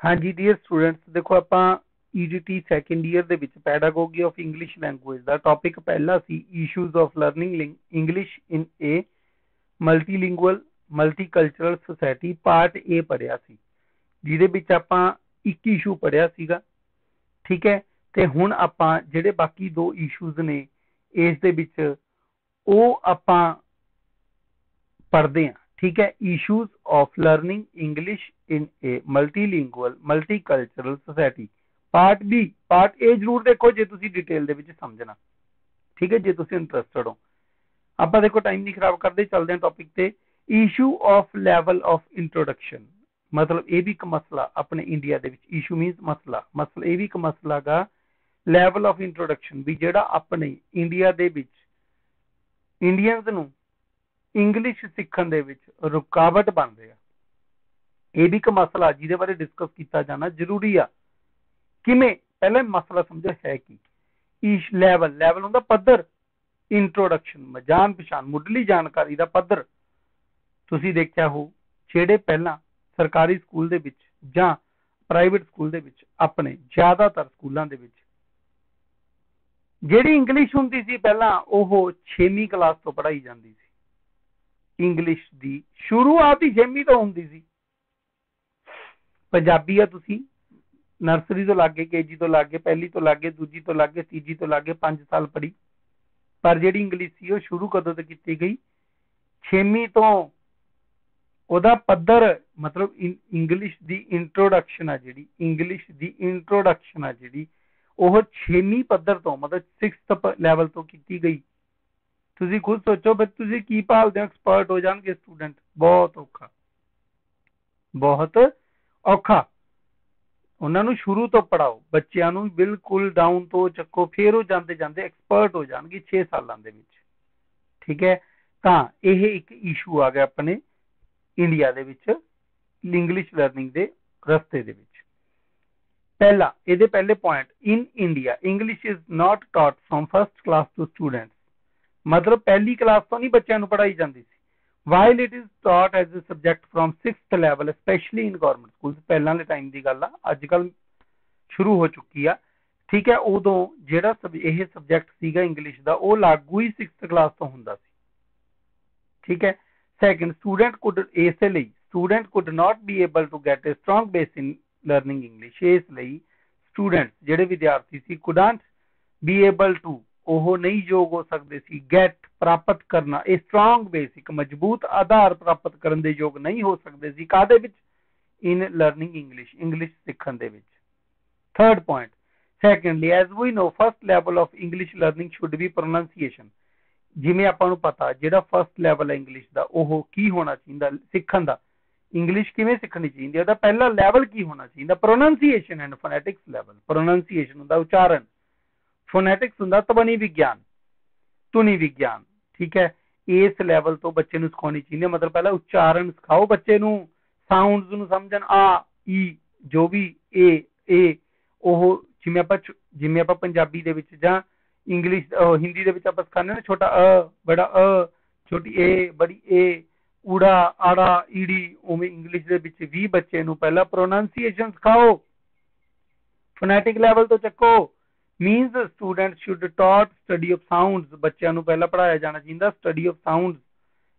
हाँ जी dear students, देखो ਆਪਾਂ ईडीटी सैकेंड ईयर ਦੇ ਵਿੱਚ ਪੈਡਾਗੋਗੀ ਆਫ ਇੰਗਲਿਸ਼ ਲੈਂਗੁਏਜ ਦਾ ਟੌਪਿਕ ਪਹਿਲਾ ਸੀ issues of learning English in a multilingual multicultural society part A ਪੜਿਆ ਸੀ, ਜਿਹਦੇ ਵਿੱਚ ਆਪਾਂ ਇੱਕ ਇਸ਼ੂ ਪੜਿਆ ਸੀਗਾ। ਠੀਕ ਹੈ, ਤੇ ਹੁਣ ਆਪਾਂ ਜਿਹੜੇ ਬਾਕੀ ਦੋ ਇਸ਼ੂਜ਼ ਨੇ ਇਸ ਦੇ ਵਿੱਚ ਉਹ ਆਪਾਂ ਪੜ੍ਹਦੇ ਹਾਂ। ठीक है, issues of learning English in a multilingual multicultural society part B. Part A जरूर देखो जे तुसी डिटेल दे विच समझना। ठीक है, जे तुसी इंटरेस्टेड हो। आप देखो टाइम नहीं खराब करते, चलते हैं टॉपिक ते। Issue of level of introduction, मतलब ये भी एक मसला अपने इंडिया दे विच। इशू मीनस मसला, मसला ये भी एक मसला गा लैवल ऑफ इंट्रोडक्शन भी जेड़ा अपने इंडिया दे विच इंडियंस नूं इंग्लिश सीखण दे विच रुकावट बन रहा। यह भी एक मसला जिहदे बारे डिस्कस किया जाना जरूरी आ। किवें, पहले मसला समझो है कि लैवल लैवल हुंदा पद्धर, इंट्रोडक्शन जान पछाण मुढ़ली जानकारी दा पद्धर। तुसीं देखिया हो ਜਿਹੜੇ ਪਹਿਲਾਂ ਸਰਕਾਰੀ ਸਕੂਲ ਦੇ ਵਿੱਚ ਜਾਂ ਪ੍ਰਾਈਵੇਟ ਸਕੂਲ ਦੇ ਵਿੱਚ ਆਪਣੇ ਜ਼ਿਆਦਾਤਰ ਸਕੂਲਾਂ ਦੇ ਵਿੱਚ ਜਿਹੜੀ ਇੰਗਲਿਸ਼ ਹੁੰਦੀ ਸੀ ਪਹਿਲਾਂ ਉਹ 6ਵੀਂ ਕਲਾਸ ਤੋਂ ਪੜ੍ਹਾਈ ਜਾਂਦੀ ਸੀ। इंग्लिश दी शुरुआत ही 6वीं तो होंदी सी। पंजाबी आ तुसी नर्सरी तो लागे, केजी तो लागे, पहली तो लागे, दूजी तो लागे, तीजी तो लागे 5 साल पढ़ी। पर जिहड़ी इंग्लिश सी वो शुरू कदों तो की गई? 6वीं तो ओदा पद्धर, मतलब इंग्लिश दी इंट्रोडक्शन आ जिहड़ी, इंग्लिश दी इंट्रोडक्शन आ जिहड़ी ਉਹ 6ਵੀਂ पद्धर तो मतलब 6th लैवल तो की गई। ਤੁਸੀਂ खुद सोचो भी ਤੁਸੀਂ ਕੀ ਭਾਲਦੇ ਹੋ, ਐਕਸਪਰਟ ਹੋ ਜਾਣਗੇ ਸਟੂਡੈਂਟ? ਬਹੁਤ ਔਖਾ, ਬਹੁਤ ਔਖਾ। ਉਹਨਾਂ ਨੂੰ ਸ਼ੁਰੂ ਤੋਂ ਪੜਾਓ, ਬੱਚਿਆਂ ਨੂੰ ਬਿਲਕੁਲ ਡਾਊਨ ਤੋਂ ਚੱਕੋ, ਫਿਰ ਉਹ ਜਾਂਦੇ ਜਾਂਦੇ ਐਕਸਪਰਟ ਹੋ ਜਾਣਗੇ 6 ਸਾਲਾਂ ਦੇ ਵਿੱਚ। ਠੀਕ ਹੈ, ਤਾਂ ਇਹ ਇੱਕ ਇਸ਼ੂ ਆ ਗਿਆ ਆਪਣੇ ਇੰਡੀਆ ਦੇ ਵਿੱਚ ਇੰਗਲਿਸ਼ ਲਰਨਿੰਗ ਦੇ ਰਸਤੇ ਦੇ ਵਿੱਚ। ਪਹਿਲਾ, ਇਹਦੇ ਪਹਿਲੇ point, in India English is not taught from first class to students. मतलब पहली क्लास तो नहीं बच्चों को पढ़ाई जाती सी, while it is taught as a subject from 6th level specially in government school. पहला के टाइम की गल आ, अजकल शुरू हो चुकी है। ठीक है, उदों जिहड़ा यह सबजैक्ट सीगा इंग्लिश का वो लागू ही 6th क्लास तो हुंदा सी। ठीक है, सैकेंड, स्टूडेंट कुड इसलिए student could not be able to get a strong base in learning English. इसलिए स्टूडेंट जिहड़े विद्यार्थी सी कुडंट बी एबल टू, ਉਹ नहीं योग हो सकते सी गैट प्राप्त करना ए स्ट्रॉन्ग बेस, एक मजबूत आधार प्राप्त करने दे योग नहीं हो सकते सी कादे विच? इन लर्निंग इंग्लिश, इंग्लिश सीखण दे विच। Third point, secondly as we know first level of English learning should be pronunciation. जिवें आपां नूं पता जिहड़ा फर्स्ट लैवल है इंग्लिश दा ओह की होना चाहिए सीखण दा, इंग्लिश किवें सीखनी चाहिए, ओहदा पहला लैवल की होना चाहिए? Pronunciation and phonetics level. Pronunciation हुंदा उच्चारण, फोनैटिक्स हुंदा ध्वनि विज्ञान, धुनी विज्ञान। ठीक है, इस लैवल तो बच्चे नूं सिखाउणी चाहिए। मतलब पहला उच्चारण सिखाओ बच्चे नूं, साउंड्स नूं समझण, आ ई जो भी ए ओह जिवें आपां पंजाबी दे विच जां इंग्लिश हिंदी दे विच आपां सिखाने ना, छोटा अ बड़ा अ, छोटी ए बड़ी ए, ऊड़ा आड़ा ईड़ी, उवें इंग्लिश दे विच भी बच्चे नूं पहला प्रोनाउंसिएशन सिखाओ, फोनैटिक लैवल तो चक्को। Means student should taught study of sounds, बच्चों को पहला पढ़ाया जाना चाहिए study of sounds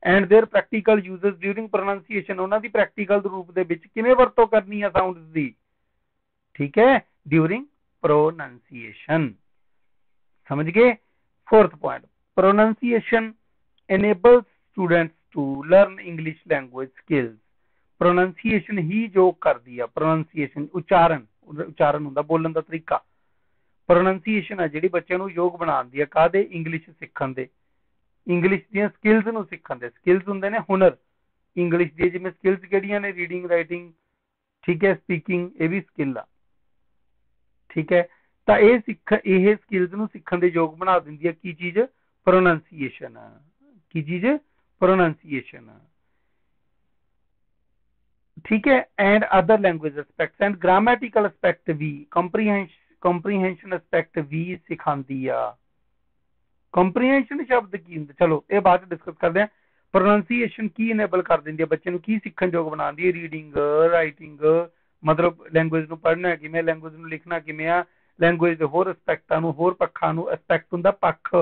and their practical uses during pronunciation. उन्होंने प्रैक्टिकल रूप दे विच किवें वरतों करनी है साउंड्स दी। ठीक है, ड्यूरिंग प्रोनाउंसिएशन, समझ गए? Fourth point, pronunciation enables students to learn English language skills. Pronunciation ही जो कर दिया, प्रोनाउंसिएशन उच्चारण, उच्चारण हुंदा बोलण दा तरीका। प्रोनाउंसिएशन है जिहड़ी बच्चे नूं योग बनाउंदी है काहदे? इंग्लिश सीखण दे, इंग्लिश दीयां स्किल्स नूं सीखण दे। स्किल्स हुंदे ने हुनर इंग्लिश दी, जिवें स्किल्स किहड़ियां ने? रीडिंग राइटिंग, ठीक है, स्पीकिंग, ये भी स्किल आ। ठीक है, तो ये स्किल्स नूं सीखण दे योग बना दिंदी है की चीज़? प्रोनाउंसिएशन। की चीज़? प्रोनाउंसिएशन। ठीक है, and other language aspects and grammatical aspect भी, कंप्रीहेंशन एस्पेक्ट भी सिखाती आ। कंप्रीहेंशन शब्द की हुंदा, चलो ये बाद डिस्कस करते हैं। प्रोनाउंसिएशन की इनेबल कर देंदी है बच्चे नूं, की सीखण योग बनाउंदी है? रीडिंग, राइटिंग, मतलब लैंगुएज ਨੂੰ ਪੜ੍ਹਨਾ ਕਿਵੇਂ, लैंगुएज ਨੂੰ ਲਿਖਣਾ ਕਿਵੇਂ ਆ, लैंगुएज ਦੇ ਹੋਰ ਐਸਪੈਕਟਾਂ ਨੂੰ, ਹੋਰ ਪੱਖਾਂ ਨੂੰ, ਐਸਪੈਕਟ ਹੁੰਦਾ ਪੱਖ,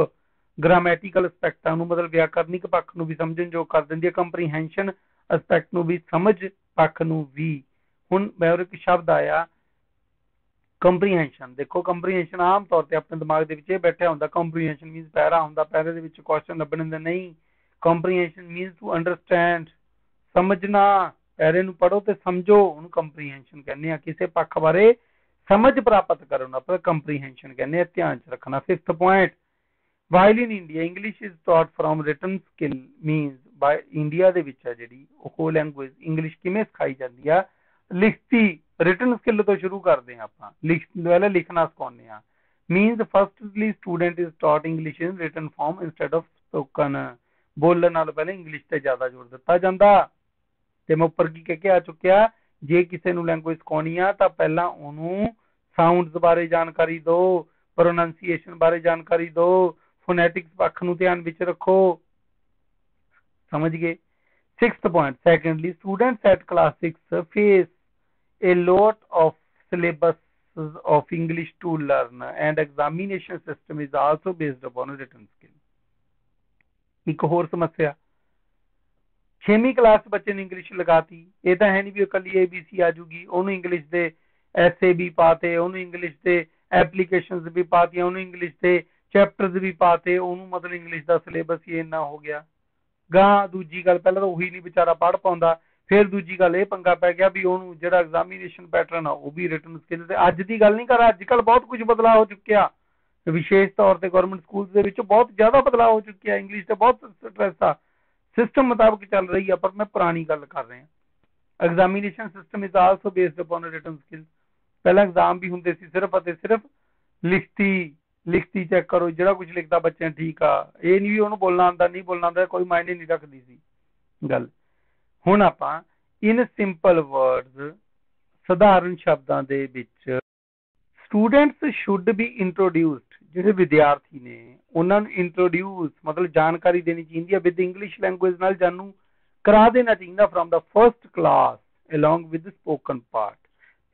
ਗ੍ਰਾਮੈਟੀਕਲ ਐਸਪੈਕਟਾਂ ਨੂੰ ਮਤਲਬ ਵਿਆਕਰਨਿਕ ਪੱਖ ਨੂੰ ਵੀ ਸਮਝਣ ਯੋਗ ਕਰ ਦਿੰਦੀ ਹੈ, ਕੰਪਰੀਹੈਂਸ਼ਨ ਐਸਪੈਕਟ ਨੂੰ ਵੀ, ਸਮਝ ਪੱਖ ਨੂੰ ਵੀ। ਹੁਣ ਮੈਂ ਇੱਕ ਸ਼ਬਦ ਆਇਆ ਕੰਪਰੀਹੈਂਸ਼ਨ, ਦੇਖੋ ਕੰਪਰੀਹੈਂਸ਼ਨ ਆਮ ਤੌਰ ਤੇ ਆਪਣੇ ਦਿਮਾਗ ਦੇ ਵਿੱਚ ਇਹ ਬੈਠਿਆ ਹੁੰਦਾ ਕੰਪਰੀਹੈਂਸ਼ਨ ਮੀਨਸ ਪੈਰਾ ਹੁੰਦਾ, ਪੈਰੇ ਦੇ ਵਿੱਚ ਕੁਐਸਚਨ ਲੱਭਣ ਦਾ, ਨਹੀਂ, ਕੰਪਰੀਹੈਂਸ਼ਨ ਮੀਨਸ ਟੂ ਅੰਡਰਸਟੈਂਡ, ਸਮਝਣਾ, ਪੈਰੇ ਨੂੰ ਪੜੋ ਤੇ ਸਮਝੋ, ਉਹਨੂੰ ਕੰਪਰੀਹੈਂਸ਼ਨ ਕਹਿੰਦੇ ਆ, ਕਿਸੇ ਪੱਖ ਬਾਰੇ ਸਮਝ ਪ੍ਰਾਪਤ ਕਰਨ ਨੂੰ ਆਪਾਂ ਕੰਪਰੀਹੈਂਸ਼ਨ ਕਹਿੰਦੇ ਆ, ਧਿਆਨ ਚ ਰੱਖਣਾ। 5th point, while in India English is taught from written skill means by India ਦੇ ਵਿੱਚ ਆ ਜਿਹੜੀ ਉਹ ਲੈਂਗੁਏਜ ਇੰਗਲਿਸ਼ ਕਿਵੇਂ ਸਿਖਾਈ ਜਾਂਦੀ ਆ, ਲਿਖਤੀ ਰਿਟਨ ਸਕਿੱਲ ਤੋਂ ਸ਼ੁਰੂ ਕਰਦੇ ਆ ਆਪਾਂ, ਪਹਿਲਾਂ ਲਿਖਣਾ ਸਿਖਾਉਂਦੇ ਆ। Means firstly student is taught English in written form instead of spoken, ਬੋਲਣ ਨਾਲ ਪਹਿਲਾਂ ਇੰਗਲਿਸ਼ ਤੇ ਜ਼ਿਆਦਾ ਜ਼ੋਰ ਦਿੱਤਾ ਜਾਂਦਾ। ਤੇ ਮੈਂ ਉੱਪਰ ਕੀ ਕਹਿ ਕੇ ਆ ਚੁੱਕਿਆ, ਜੇ ਕਿਸੇ ਨੂੰ ਲੈਂਗੁਏਜ ਸਿਖਾਉਣੀ ਆ ਤਾਂ ਪਹਿਲਾਂ ਉਹਨੂੰ ਸਾਊਂਡਸ ਬਾਰੇ ਜਾਣਕਾਰੀ ਦਿਓ, ਪ੍ਰੋਨਾਂਸੀਏਸ਼ਨ ਬਾਰੇ ਜਾਣਕਾਰੀ ਦਿਓ, ਫੋਨੈਟਿਕਸ ਪੱਖ ਨੂੰ ਧਿਆਨ ਵਿੱਚ ਰੱਖੋ, ਸਮਝ ਗਏ। 6th point, secondly, students at class 6 face a lot of syllabus of English to learn and examination system is also based upon written skill। ਇੱਕ ਹੋਰ ਸਮੱਸਿਆ, 6ਵੀਂ ਕਲਾਸ ਬੱਚੇ ਨੂੰ ਇੰਗਲਿਸ਼ ਲਗਾਤੀ, ਇਹ ਤਾਂ ਹੈ ਨਹੀਂ ਵੀ ਇਕੱਲੀ ABC ਆ ਜੂਗੀ, ਉਹਨੂੰ ਇੰਗਲਿਸ਼ ਦੇ ਐਸੇ ਵੀ ਪਾਤੇ, ਉਹਨੂੰ ਇੰਗਲਿਸ਼ ਦੇ ਐਪਲੀਕੇਸ਼ਨਸ ਵੀ ਪਾਤੀਆਂ, ਉਹਨੂੰ ਇੰਗਲਿਸ਼ ਦੇ ਚੈਪਟਰਸ ਵੀ ਪਾਤੇ, ਉਹਨੂੰ ਮਤਲਬ ਇੰਗਲਿਸ਼ ਦਾ ਸਿਲੇਬਸ ਹੀ ਇੰਨਾ ਹੋ ਗਿਆ। ਗਾਂ ਦੂਜੀ ਗੱਲ, ਪਹਿਲਾਂ ਤਾਂ ਉਹੀ ਨਹੀਂ ਵਿਚਾਰਾ ਪੜ੍ਹ ਪਾਉਂਦਾ, ਫਿਰ ਦੂਜੀ ਗੱਲ ਇਹ ਪੰਗਾ ਪੈ ਗਿਆ ਵੀ ਉਹਨੂੰ ਜਿਹੜਾ ਐਗਜ਼ਾਮੀਨੇਸ਼ਨ ਪੈਟਰਨ ਆ ਉਹ ਵੀ ਰਿਟਨ ਸਕਿੱਲ ਤੇ, ਅੱਜ ਦੀ ਗੱਲ ਨਹੀਂ ਕਰ, ਅੱਜ ਕੱਲ੍ਹ ਬਹੁਤ ਕੁਝ ਬਦਲਾਅ ਹੋ ਚੁੱਕਿਆ, ਵਿਸ਼ੇਸ਼ ਤੌਰ ਤੇ ਗਵਰਨਮੈਂਟ ਸਕੂਲ ਦੇ ਵਿੱਚ ਬਹੁਤ ਜ਼ਿਆਦਾ ਬਦਲਾਅ ਹੋ ਚੁੱਕਿਆ, ਇੰਗਲਿਸ਼ ਤੇ ਬਹੁਤ ਸਟ੍ਰੈਸ ਆ, ਸਿਸਟਮ ਮੁਤਾਬਕ ਚੱਲ ਰਹੀ ਆ, ਪਰ ਮੈਂ ਪੁਰਾਣੀ ਗੱਲ ਕਰ ਰਿਹਾ। Examination system is also based upon written skill, ਪਹਿਲਾਂ ਐਗਜ਼ਾਮ ਵੀ ਹੁੰਦੇ ਸੀ ਸਿਰਫ ਅਤੇ ਸਿਰਫ ਲਿਖਤੀ ਚੈੱਕ ਕਰੋ, ਜਿਹੜਾ ਕੁਝ ਲਿਖਦਾ ਬੱਚੇ ਠੀਕ ਆ, ਇਹ ਨਹੀਂ ਵੀ ਉਹਨੂੰ ਬੋਲਣਾ ਆਉਂਦਾ ਨਹੀਂ ਬੋਲਣਾ ਆਉਂਦਾ, ਕੋਈ ਮਾਇਨੇ ਨਹੀਂ ਰੱਖਦੀ ਸੀ ਗੱਲ। ਹੁਣ ਆਪਾਂ ਇਨ ਸਿੰਪਲ ਵਰਡਸ, ਸਧਾਰਨ ਸ਼ਬਦਾਂ ਦੇ ਵਿੱਚ, ਸਟੂਡੈਂਟਸ ਸ਼ੁੱਡ ਬੀ ਇੰਟਰੋਡਿਊਸਡ, ਜਿਹੜੇ ਵਿਦਿਆਰਥੀ ਨੇ ਉਹਨਾਂ ਨੂੰ ਇੰਟਰੋਡਿਊਸ ਮਤਲਬ ਜਾਣਕਾਰੀ ਦੇਣੀ ਚਾਹੀਦੀ ਹੈ ਵਿਦ ਇੰਗਲਿਸ਼ ਲੈਂਗੁਏਜ ਨਾਲ, ਜਾਣੂ ਕਰਾ ਦੇਣਾ ਚਾਹੀਦਾ from the first class along with spoken part,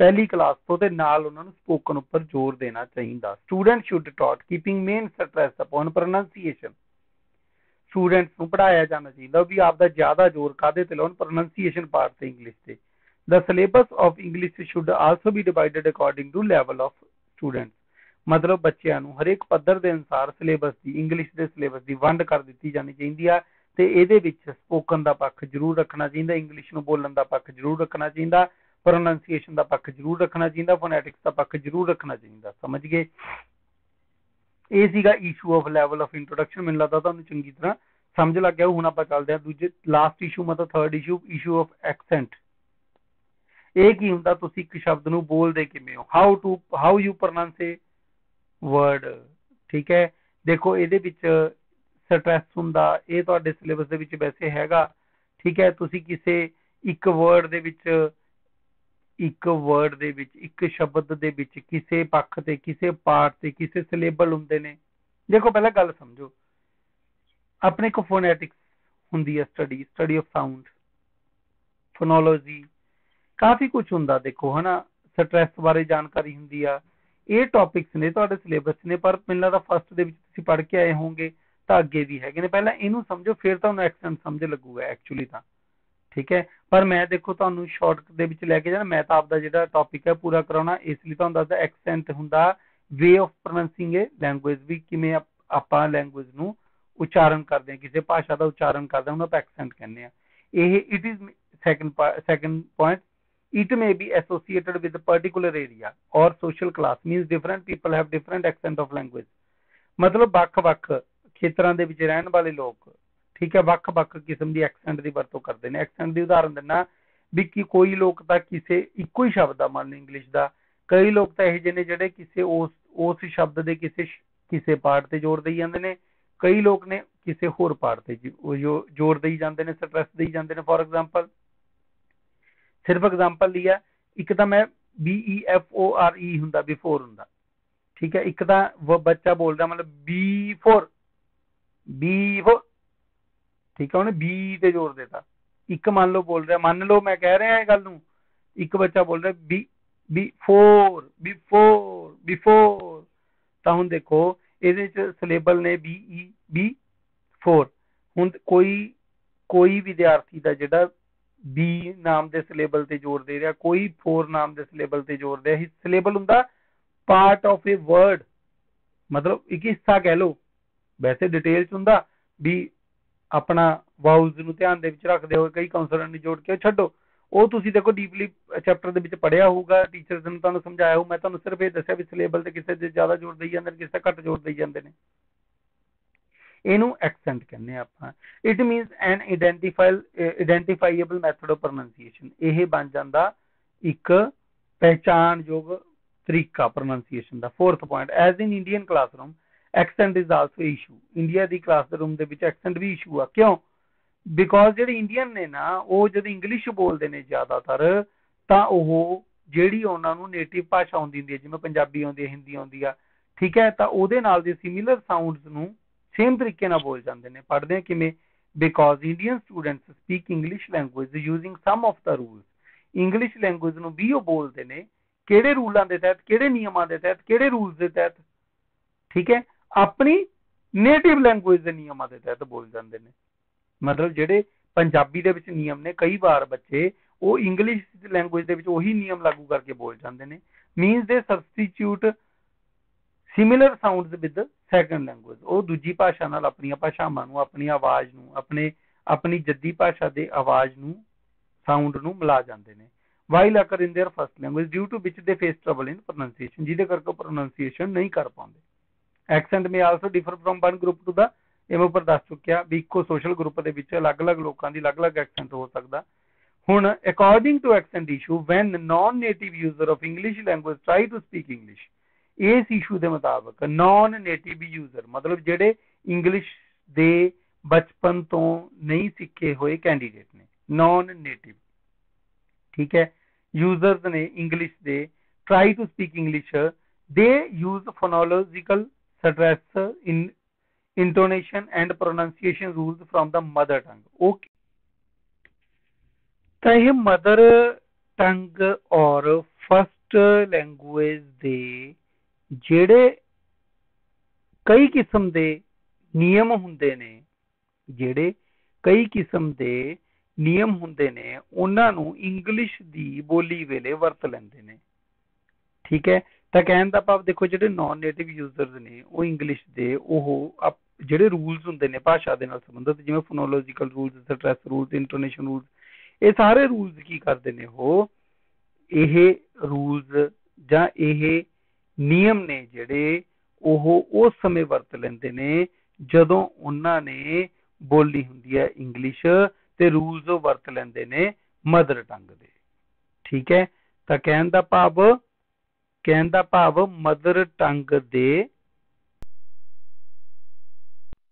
ਪਹਿਲੀ ਕਲਾਸ ਤੋਂ ਤੇ ਨਾਲ ਉਹਨਾਂ ਨੂੰ ਸਪੋਕਨ ਉੱਪਰ ਜ਼ੋਰ ਦੇਣਾ ਚਾਹੀਦਾ। Student should taught keeping main stress upon pronunciation, students ਨੂੰ ਪੜ੍ਹਾਇਆ ਜਾਣਾ ਚਾਹੀਦਾ ਵੀ ਆਪਦਾ ਜ਼ਿਆਦਾ ਜ਼ੋਰ ਕਾਹਦੇ ਤੇ ਲਾਉਣ, ਪ੍ਰੋਨਾਂਸੀਏਸ਼ਨ ਪਾਰਟ ਤੇ ਇੰਗਲਿਸ਼ ਤੇ। The syllabus of English should also be divided according to level of students, ਮਤਲਬ ਬੱਚਿਆਂ ਨੂੰ ਹਰੇਕ ਪੱਧਰ ਦੇ ਅਨੁਸਾਰ ਸਿਲੇਬਸ ਦੀ, ਇੰਗਲਿਸ਼ ਦੇ ਸਿਲੇਬਸ ਦੀ ਵੰਡ ਕਰ ਦਿੱਤੀ ਜਾਣੀ ਚਾਹੀਦੀ ਆ, ਤੇ ਇਹਦੇ ਵਿੱਚ ਸਪੋਕਨ ਦਾ ਪੱਖ ਜ਼ਰੂਰ ਰੱਖਣਾ ਚਾਹੀਦਾ, ਇੰਗਲਿਸ਼ ਨੂੰ ਬੋਲਣ ਦਾ ਪੱਖ ਜ਼ਰੂਰ ਰੱਖਣਾ ਚਾਹੀਦਾ, ਪ੍ਰੋਨਾਂਸੀਏਸ਼ਨ ਦਾ ਪੱਖ ਜ਼ਰੂਰ ਰੱਖਣਾ ਚਾਹੀਦਾ, ਫੋਨੈਟਿਕਸ ਦਾ ਪੱਖ ਜ਼ਰੂਰ ਰੱਖਣਾ ਚਾਹੀਦਾ, ਸਮਝ ਗਏ। ਇਹ ਸੀਗਾ issue of level of introduction, ਮੈਨੂੰ ਲੱਗਦਾ ਤੁਹਾਨੂੰ ਚੰਗੀ ਤਰ੍ਹਾਂ ਸਮਝ ਲੱਗ ਗਿਆ। ਹੁਣ ਆਪਾਂ ਚੱਲਦੇ ਹਾਂ ਦੂਜੇ ਲਾਸਟ ਇਸ਼ੂ, ਮਤਲਬ ਥਰਡ ਇਸ਼ੂ ਆਫ ਐਕਸੈਂਟ। ਇਹ ਕੀ ਹੁੰਦਾ, ਤੁਸੀਂ ਇੱਕ ਸ਼ਬਦ ਨੂੰ ਬੋਲਦੇ ਕਿਵੇਂ ਹੋ, how you pronounce a word, ਠੀਕ ਹੈ। ਦੇਖੋ ਇਹਦੇ ਵਿੱਚ ਸਟ੍ਰੈਸ ਹੁੰਦਾ, ਇਹ ਤੁਹਾਡੇ ਸਿਲੇਬਸ ਦੇ ਵਿੱਚ ਵੈਸੇ ਹੈਗਾ, ਠੀਕ ਹੈ। ਤੁਸੀਂ ਕਿਸੇ ਇੱਕ ਵਰਡ ਦੇ ਵਿੱਚ, ਇੱਕ ਸ਼ਬਦ ਦੇ ਵਿੱਚ ਕਿਸੇ ਪੱਖ ਤੇ, ਕਿਸੇ ਪਾਰਟ ਤੇ, ਕਿਸੇ ਸਿਲੇਬਲ ਹੁੰਦੇ ਨੇ। ਦੇਖੋ ਪਹਿਲਾਂ ਗੱਲ ਸਮਝੋ, ਆਪਣੇ ਕੋ ਫੋਨੈਟਿਕਸ ਹੁੰਦੀ ਹੈ, ਸਟੱਡੀ ਆਫ ਸਾਊਂਡ, ਫੋਨੋਲੋਜੀ, ਕਾਫੀ ਕੁਝ ਹੁੰਦਾ ਦੇਖੋ, ਹਨਾ, ਸਟ੍ਰੈਸ ਬਾਰੇ ਜਾਣਕਾਰੀ ਹੁੰਦੀ ਆ, ਇਹ ਟੌਪਿਕਸ ਨੇ ਤੁਹਾਡੇ ਸਿਲੇਬਸ ਨੇ, ਪਰ ਮੈਨੂੰ ਲੱਗਦਾ ਫਸਟ ਦੇ ਵਿੱਚ ਤੁਸੀਂ ਪੜ੍ਹ ਕੇ ਆਏ ਹੋਵੋਗੇ ਤਾਂ ਅੱਗੇ ਵੀ ਹੈਗੇ ਨੇ, ਪਹਿਲਾਂ ਇਹਨੂੰ ਸਮਝੋ ਫਿਰ ਤੁਹਾਨੂੰ ਐਕਸੈਂਟ ਸਮਝ ਲੱਗੂਗਾ ਐਕਚੁਅਲੀ ਤਾਂ, ਠੀਕ ਹੈ। ਪਰ ਮੈਂ ਦੇਖੋ ਤੁਹਾਨੂੰ ਸ਼ਾਰਟ ਦੇ ਵਿੱਚ ਲੈ ਕੇ ਜਾਣਾ, ਮੈਂ ਤਾਂ ਆਪਦਾ ਜਿਹੜਾ ਟੌਪਿਕ ਹੈ ਪੂਰਾ ਕਰਾਉਣਾ, ਇਸ ਲਈ ਤੁਹਾਨੂੰ ਦੱਸਦਾ ਐਕਸੈਂਟ ਹੁੰਦਾ ਵੇ ਆਫ ਪ੍ਰੋਨਾਂਸਿੰਗ ਏ ਲੈਂਗੁਏਜ, ਵੀ ਕਿਵੇਂ ਆਪਾਂ ਲੈਂਗੁਏਜ ਨੂੰ ਉਚਾਰਨ ਕਰਦੇ ਹਾਂ, ਕਿਸੇ ਭਾਸ਼ਾ ਦਾ ਉਚਾਰਨ ਕਰਦੇ ਹਾਂ, ਉਹਨੂੰ ਆਪਾਂ ਐਕਸੈਂਟ ਕਹਿੰਦੇ ਹਾਂ। ਇਹ it is second point, it may be associated with a particular area or social class, means different people have different accent of language, ਮਤਲਬ ਵੱਖ-ਵੱਖ ਖੇਤਰਾਂ ਦੇ ਵਿੱਚ ਰਹਿਣ ਵਾਲੇ ਲੋਕ, ਠੀਕ ਹੈ, ਵੱਖ-ਵੱਖ ਕਿਸਮ ਦੀ ਐਕਸੈਂਟ ਦੀ ਵਰਤੋਂ ਕਰਦੇ ਨੇ। ਐਕਸੈਂਟ ਦੀ ਉਦਾਹਰਨ ਦਿੰਦਾ ਵੀ ਕਿ ਕੋਈ ਲੋਕ ਤਾਂ ਕਿਸੇ ਇੱਕੋ ਹੀ ਸ਼ਬਦ ਦਾ, ਮੰਨ ਲਓ ਇੰਗਲਿਸ਼ ਦਾ, ਕਈ ਲੋਕ ਤਾਂ ਇਹੋ ਜਿਹੇ ਨੇ ਜਿਹੜੇ ਕਿਸੇ ਉਸ ਸ਼ਬਦ ਦੇ ਕਿਸੇ ਪਾਰਟ ਤੇ ਜ਼ੋਰ ਦੇਈ ਜਾਂਦੇ ਨੇ, ਕਈ ਲੋਕ ਨੇ ਕਿਸੇ ਹੋਰ ਪਾਰਟ ਤੇ ਜ਼ੋਰ ਦੇਈ ਜਾਂਦੇ ਨੇ, ਸਟ੍ਰੈਸ ਦੇਈ ਜਾਂਦੇ ਨੇ। ਫੋਰ ਐਗਜ਼ਾਮਪਲ, ਸਿਰਫ ਐਗਜ਼ਾਮਪਲ ਲਈ ਆ, ਇੱਕ ਤਾਂ ਮੈਂ BEFORE ਹੁੰਦਾ, ਬਿਫੋਰ ਹੁੰਦਾ, ਠੀਕ ਹੈ, ਇੱਕ ਤਾਂ ਬੱਚਾ ਬੋਲਦਾ ਮਤਲਬ B4, ਠੀਕ ਹੈ, ਉਹਨੇ ਬੀ ਤੇ ਜ਼ੋਰ ਦੇਤਾ। ਇੱਕ ਮੰਨ ਲਓ ਬੋਲ ਰਿਹਾ, ਮੰਨ ਲਓ ਮੈਂ ਕਹਿ ਰਿਹਾ ਇਹ ਗੱਲ ਨੂੰ, एक बच्चा बोल रहा है बी बिफोर बिफोर बिफोर, ਤਾਂ ਹੁਣ ਦੇਖੋ ਇਹਦੇ ਚ ਸਿਲੇਬਲ ਨੇ ਬੀ 4। ਹੁਣ ਕੋਈ ਵਿਦਿਆਰਥੀ ਦਾ ਜਿਹੜਾ ਬੀ ਨਾਮ ਦੇ ਸਿਲੇਬਲ ਤੇ ਜ਼ੋਰ ਦੇ ਰਿਹਾ, ਕੋਈ 4 ਨਾਮ ਦੇ ਸਿਲੇਬਲ ਤੇ ਜ਼ੋਰ ਦੇ ਰਿਹਾ। ਸਿਲੇਬਲ ਹੁੰਦਾ ਪਾਰਟ ਆਫ ਏ ਵਰਡ, ਮਤਲਬ ਇੱਕ ਹਿੱਸਾ ਕਹਿ ਲਓ। ਵੈਸੇ ਡਿਟੇਲ ਚ ਹੁੰਦਾ ਵੀ ਆਪਣਾ ਵਾਊਲਸ ਨੂੰ ਧਿਆਨ ਦੇ ਵਿੱਚ ਰੱਖਦੇ ਹੋਏ ਕਈ ਕੌਂਸੋਨੈਂਟ ਨੂੰ ਜੋੜ ਕੇ ਛੱਡੋ, ਉਹ ਤੁਸੀਂ ਦੇਖੋ ਡੀਪਲੀ ਚੈਪਟਰ ਦੇ ਵਿੱਚ ਪੜ੍ਹਿਆ ਹੋਊਗਾ, ਟੀਚਰਸ ਨੇ ਤੁਹਾਨੂੰ ਸਮਝਾਇਆ ਹੋਊ। ਮੈਂ ਤੁਹਾਨੂੰ ਸਿਰਫ ਇਹ ਦੱਸਿਆ ਵੀ ਸਿਲੇਬਲ ਤੇ ਕਿਸੇ ਦੇ ਜ਼ਿਆਦਾ ਜ਼ੋਰ ਦੇਈ ਜਾਂਦੇ ਨੇ, ਕਿਸੇ ਘੱਟ ਜ਼ੋਰ ਦੇਈ ਜਾਂਦੇ ਨੇ। ਇਹਨੂੰ ਐਕਸੈਂਟ ਕਹਿੰਦੇ ਆ ਆਪਾਂ। It means an identifiable method of pronunciation. ਇਹ ਬਣ ਜਾਂਦਾ ਇੱਕ ਪਹਿਚਾਣਯੋਗ ਤਰੀਕਾ ਪ੍ਰੋਨਾਂਸੀਏਸ਼ਨ ਦਾ। 4th point, as in Indian classroom accent is also issue. India ਦੀ ਕਲਾਸਰੂਮ ਦੇ ਵਿੱਚ ਐਕਸੈਂਟ ਵੀ ਇਸ਼ੂ ਆ। ਕਿਉਂ? ਬਿਕੋਜ਼ ਜਿਹੜੇ ਇੰਡੀਅਨ ਨੇ ਨਾ, ਉਹ ਜਦੋਂ ਇੰਗਲਿਸ਼ ਬੋਲਦੇ ਨੇ ਜ਼ਿਆਦਾਤਰ, ਤਾਂ ਉਹ ਜਿਹੜੀ ਉਹਨਾਂ ਨੂੰ ਨੇਟਿਵ ਭਾਸ਼ਾ ਆਉਂਦੀ ਹੁੰਦੀ ਹੈ, ਜਿਵੇਂ ਪੰਜਾਬੀ ਆਉਂਦੀ ਹੈ, ਹਿੰਦੀ ਆਉਂਦੀ ਆ, ਠੀਕ ਹੈ, ਤਾਂ ਉਹਦੇ ਨਾਲ ਦੇ ਸਿਮਿਲਰ ਸਾਊਂਡਸ ਨੂੰ ਸੇਮ ਤਰੀਕੇ ਨਾਲ ਬੋਲ ਜਾਂਦੇ ਨੇ। ਪੜ੍ਹਦੇ ਆ ਕਿਵੇਂ? Because Indian students speak English language using some of the rules. English language ਨੂੰ ਵੀ ਉਹ ਬੋਲਦੇ ਨੇ ਕਿਹੜੇ ਰੂਲਾਂ ਦੇ ਤਹਿਤ, ਕਿਹੜੇ ਨਿਯਮਾਂ ਦੇ ਤਹਿਤ, ਕਿਹੜੇ ਰੂਲਸ ਦੇ ਤਹਿਤ, ਠੀਕ ਹੈ, ਆਪਣੀ ਨੇਟਿਵ ਲੈਂਗੁਏਜ ਦੇ ਨਿਯਮਾਂ ਦੇ ਤਹਿਤ ਬੋਲ ਜਾਂਦੇ ਨੇ। ਮਤਲਬ ਜਿਹੜੇ ਪੰਜਾਬੀ ਦੇ ਵਿੱਚ ਨਿਯਮ ਨੇ, ਕਈ ਵਾਰ ਬੱਚੇ ਉਹ ਇੰਗਲਿਸ਼ ਲੈਂਗੁਏਜ ਦੇ ਵਿੱਚ ਉਹੀ ਨਿਯਮ ਲਾਗੂ ਕਰਕੇ ਬੋਲ ਜਾਂਦੇ ਨੇ। Means they substitute similar sounds with second language. ਉਹ ਦੂਜੀ ਭਾਸ਼ਾ ਨਾਲ ਆਪਣੀਆਂ ਭਾਸ਼ਾਵਾਂ ਨੂੰ, ਆਪਣੀ ਆਵਾਜ਼ ਨੂੰ, ਆਪਣੀ ਜੱਦੀ ਭਾਸ਼ਾ ਦੇ ਆਵਾਜ਼ ਨੂੰ, ਸਾਊਂਡ ਨੂੰ ਮਿਲਾ ਜਾਂਦੇ ਨੇ। While occur in their first language due to which they face trouble in pronunciation, ਜਿਹਦੇ ਕਰਕੇ ਪ੍ਰੋਨਾਂਸੀਏਸ਼ਨ ਨਹੀਂ ਕਰ ਪਾਉਂਦੇ। Accent may also differ from one group to ਦਾ। ਇਹ ਮੈਂ ਉੱਪਰ ਦੱਸ ਚੁੱਕਿਆ ਵੀ ਇੱਕੋ ਸੋਸ਼ਲ ਗਰੁੱਪ ਦੇ ਵਿੱਚ ਅਲੱਗ-ਅਲੱਗ ਲੋਕਾਂ ਦੀ ਅਲੱਗ-ਅਲੱਗ ਐਕਸੈਂਟ ਹੋ ਸਕਦਾ। ਹੁਣ according to accent issue, when non native user of English language try to speak English, ਇਸ ਇਸ਼ੂ ਦੇ ਮੁਤਾਬਕ ਨਾਨ ਨੇਟਿਵ ਯੂਜ਼ਰ ਮਤਲਬ ਜਿਹੜੇ ਇੰਗਲਿਸ਼ ਦੇ ਬਚਪਨ ਤੋਂ ਨਹੀਂ ਸਿੱਖੇ ਹੋਏ ਕੈਂਡੀਡੇਟ ਨੇ, ਨਾਨ ਨੇਟਿਵ, ਠੀਕ ਹੈ, ਯੂਜ਼ਰਸ ਨੇ ਇੰਗਲਿਸ਼ ਦੇ, ਟਰਾਈ ਟੂ ਸਪੀਕ ਇੰਗਲਿਸ਼, ਦੇ use ਫੋਨੋਲੋਜੀਕਲ stress in intonation and pronunciation rules from the mother tongue। okay, ਤਾਂ ਇਹ ਮਦਰ ਟੰਗ ਔਰ ਫਸਟ ਲੈਂਗੁਏਜ ਦੇ ਜਿਹੜੇ ਕਈ ਕਿਸਮ ਦੇ ਨਿਯਮ ਹੁੰਦੇ ਨੇ, ਜਿਹੜੇ ਕਈ ਕਿਸਮ ਦੇ ਨਿਯਮ ਹੁੰਦੇ ਨੇ, ਉਹਨਾਂ ਨੂੰ ਇੰਗਲਿਸ਼ ਦੀ ਬੋਲੀ ਵੇਲੇ ਵਰਤ ਲੈਂਦੇ ਨੇ, ਠੀਕ ਹੈ। ਤਾਂ ਕਹਿਣ ਦਾ ਭਾਵ ਦੇਖੋ, ਜਿਹੜੇ ਨਾਨ ਨੇਟਿਵ ਯੂਜ਼ਰਸ ਨੇ ਉਹ ਇੰਗਲਿਸ਼ ਦੇ ਉਹ ਜਿਹੜੇ ਰੂਲਸ ਹੁੰਦੇ ਨੇ ਭਾਸ਼ਾ ਦੇ ਨਾਲ ਸੰਬੰਧਿਤ, ਜਿਵੇਂ ਫੋਨੋਲੋਜੀਕਲ ਰੂਲਸ, ਸਟ੍ਰੈਸ ਰੂਲਸ, ਇੰਟੋਨੇਸ਼ਨ ਰੂਲਸ, ਇਹ ਸਾਰੇ ਰੂਲਸ ਕੀ ਕਰਦੇ ਨੇ, ਉਹ ਇਹ ਰੂਲਸ ਜਾਂ ਇਹ ਨਿਯਮ ਨੇ ਜਿਹੜੇ ਉਹ ਉਸ ਸਮੇਂ ਵਰਤ ਲੈਂਦੇ ਨੇ ਜਦੋਂ ਉਹਨਾਂ ਨੇ ਬੋਲੀ ਹੁੰਦੀ ਹੈ ਇੰਗਲਿਸ਼, ਤੇ ਰੂਲਸ ਉਹ ਵਰਤ ਲੈਂਦੇ ਨੇ ਮਦਰ ਟੰਗ ਦੇ, ਠੀਕ ਹੈ। ਤਾਂ ਕਹਿਣ ਦਾ ਭਾਵ ਮਦਰ ਟੰਗ ਦੇ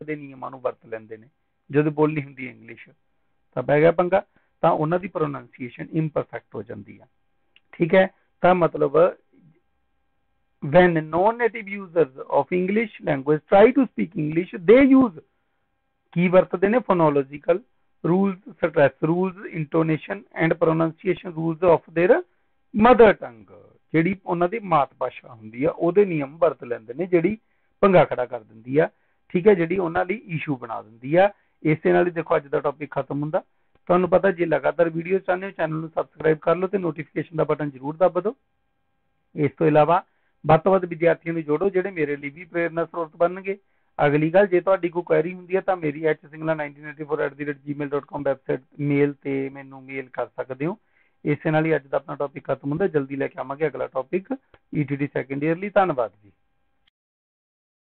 ਨਿਯਮਾਂ ਨੂੰ ਵਰਤ ਲੈਂਦੇ ਨੇ ਜਦੋਂ ਬੋਲਣੀ ਹੁੰਦੀ ਹੈ ਇੰਗਲਿਸ਼। ਤਾਂ ਪੈ ਗਿਆ ਪੰਗਾ, ਤਾਂ ਉਹਨਾਂ ਦੀ ਪ੍ਰੋਨਾਂਸੀਏਸ਼ਨ ਇੰਪਰਫੈਕਟ ਹੋ ਜਾਂਦੀ ਆ, ਠੀਕ ਹੈ। ਤਾਂ ਮਤਲਬ when non-native users of English language try to speak English, they use ਕੀ ਵਰਤਦੇ ਨੇ, phonological rules, stress rules, intonation and pronunciation rules of their mother tongue, ਜਿਹੜੀ ਉਹਨਾਂ ਦੀ ਮਾਤ ਭਾਸ਼ਾ ਹੁੰਦੀ ਆ ਉਹਦੇ ਨਿਯਮ ਵਰਤ ਲੈਂਦੇ ਨੇ, ਜਿਹੜੀ ਭੰਗਾ ਖੜਾ ਕਰ ਦਿੰਦੀ ਆ, ਠੀਕ ਹੈ, ਜਿਹੜੀ ਉਹਨਾਂ ਲਈ ਇਸ਼ੂ ਬਣਾ ਦਿੰਦੀ ਆ। ਇਸੇ ਨਾਲ ਹੀ ਦੇਖੋ ਅੱਜ ਦਾ ਟੌਪਿਕ ਖਤਮ ਹੁੰਦਾ। ਤੁਹਾਨੂੰ ਪਤਾ, ਜੇ ਲਗਾਤਾਰ ਵੀਡੀਓ ਚਾਹੁੰਦੇ ਹੋ ਚੈਨਲ ਨੂੰ ਸਬਸਕ੍ਰਾਈਬ ਕਰ ਲਓ ਤੇ ਨੋਟੀਫਿਕੇਸ਼ਨ ਦਾ ਬਟਨ ਜ਼ਰੂਰ ਦੱਬ ਦਿਓ। ਇਸ ਤੋਂ ਇਲਾਵਾ ਵੱਧ ਤੋਂ ਵੱਧ ਵਿਦਿਆਰਥੀਆਂ ਨੂੰ ਜੋੜੋ ਜਿਹੜੇ ਮੇਰੇ ਲਈ ਵੀ ਪ੍ਰੇਰਨਾ ਸਰੋਤ ਬਣਨਗੇ। ਅਗਲੀ ਗੱਲ, ਜੇ ਤੁਹਾਡੀ ਕੋਈ ਕੁਐਰੀ ਹੁੰਦੀ ਹੈ ਤਾਂ ਮੇਰੀ hsingla1984@gmail.com ਵੈਬਸਾਈਟ ਮੇਲ ਤੇ ਮੈਨੂੰ ਮੇਲ ਕਰ ਸਕਦੇ ਹੋ। ਇਸੇ ਨਾਲ ਹੀ ਅੱਜ ਦਾ ਆਪਣਾ ਟੌਪਿਕ ਖਤਮ ਹੁੰਦਾ। ਜਲਦੀ ਲੈ ਕੇ ਆਵਾਂਗੇ ਅਗਲਾ ਟੌਪਿਕ ETT ਸੈਕੰਡ ਈਅਰ ਲਈ। ਧੰਨਵਾਦ ਜੀ।